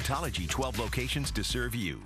Cosmetology, 12 locations to serve you.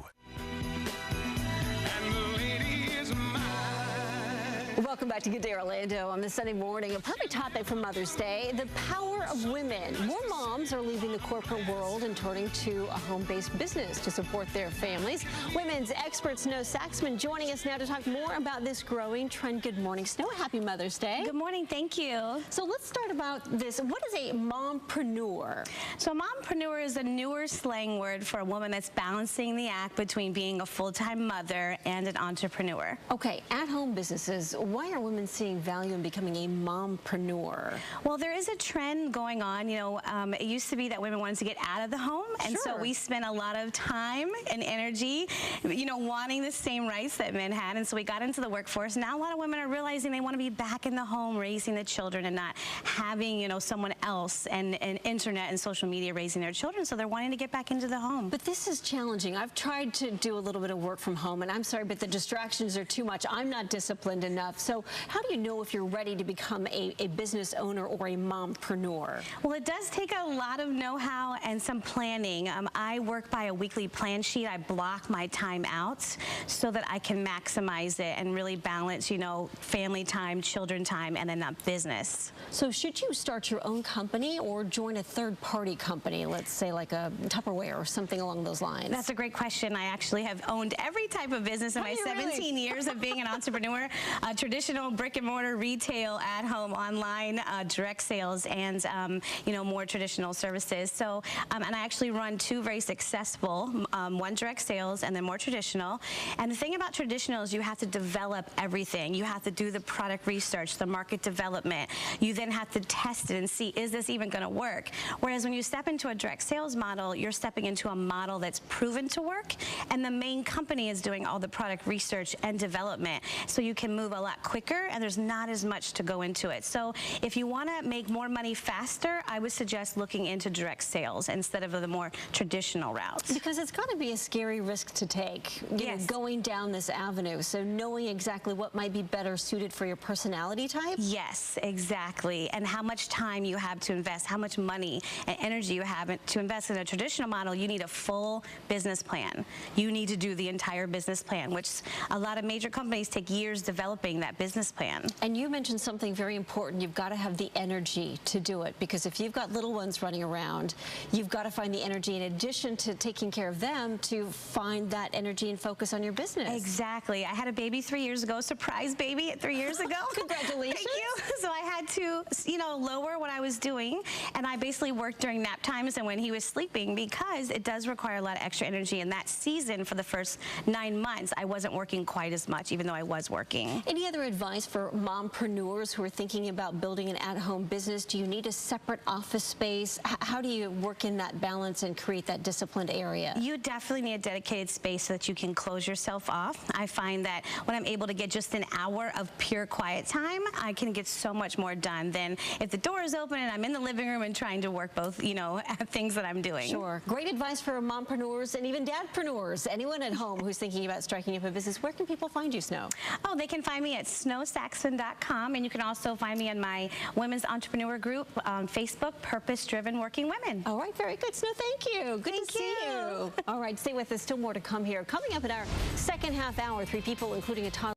Welcome back to Good Day Orlando on this Sunday morning. A perfect topic for Mother's Day, the power of women. More moms are leaving the corporate world and turning to a home-based business to support their families. Women's expert Snow Saxman joining us now to talk more about this growing trend. Good morning, Snow. Happy Mother's Day. Good morning. Thank you. So let's start about this. What is a mompreneur? So mompreneur is a newer slang word for a woman that's balancing the act between being a full-time mother and an entrepreneur. Okay, at-home businesses. Why are women seeing value in becoming a mompreneur? Well, there is a trend going on. You know, it used to be that women wanted to get out of the home, and so we spent a lot of time and energy, you know, wanting the same rights that men had, and so we got into the workforce. Now a lot of women are realizing they want to be back in the home raising the children and not having, you know, someone else and internet and social media raising their children, so they're wanting to get back into the home. But this is challenging. I've tried to do a little bit of work from home, and I'm sorry, but the distractions are too much. I'm not disciplined enough. So how do you know if you're ready to become a business owner or a mompreneur? Well, it does take a lot of know-how and some planning. I work by a weekly plan sheet. I block my time out so that I can maximize it and really balance, you know, family time, children time, and then that business. So should you start your own company or join a third-party company, let's say like a Tupperware or something along those lines? That's a great question. I actually have owned every type of business in my 17 years of being an entrepreneur. Traditional brick and mortar, retail, at home, online, direct sales, and you know, more traditional services. So, and I actually run two very successful, one direct sales and then more traditional. And the thing about traditional is you have to develop everything. You have to do the product research, the market development. You then have to test it and see, is this even going to work? Whereas when you step into a direct sales model, you're stepping into a model that's proven to work, and the main company is doing all the product research and development. So you can move a lot quicker, and there's not as much to go into it. So if you want to make more money faster, I would suggest looking into direct sales instead of the more traditional routes. Because it's got to be a scary risk to take, you know, going down this avenue. So knowing exactly what might be better suited for your personality type? Yes, exactly. And how much time you have to invest, how much money and energy you have to invest. In a traditional model, you need a full business plan. You need to do the entire business plan, which a lot of major companies take years developing that business plan. And you mentioned something very important. You've got to have the energy to do it, because if you've got little ones running around, you've got to find the energy in addition to taking care of them to find that energy and focus on your business. Exactly. I had a baby 3 years ago, surprise baby 3 years ago. Congratulations. Thank you. So I had to, you know, lower what I was doing, and I basically worked during nap times and when he was sleeping, because it does require a lot of extra energy. In that season, for the first 9 months, I wasn't working quite as much, even though I was working. Any other advice for mompreneurs who are thinking about building an at-home business? Do you need a separate office space? How do you work in that balance and create that disciplined area? You definitely need a dedicated space so that you can close yourself off. I find that when I'm able to get just an hour of pure quiet time, I can get so much more done than if the door is open and I'm in the living room and trying to work both, you know, things that I'm doing. Sure. Great advice for mompreneurs and even dadpreneurs. Anyone at home who's thinking about striking up a business, where can people find you, Snow? Oh, they can find me at snowsaxon.com, and you can also find me in my Women's Entrepreneur Group on Facebook, Purpose Driven Working Women. All right, very good, Snow. Thank you. Good to see you. All right, stay with us. Still more to come here. Coming up in our second half hour, 3 people, including a toddler.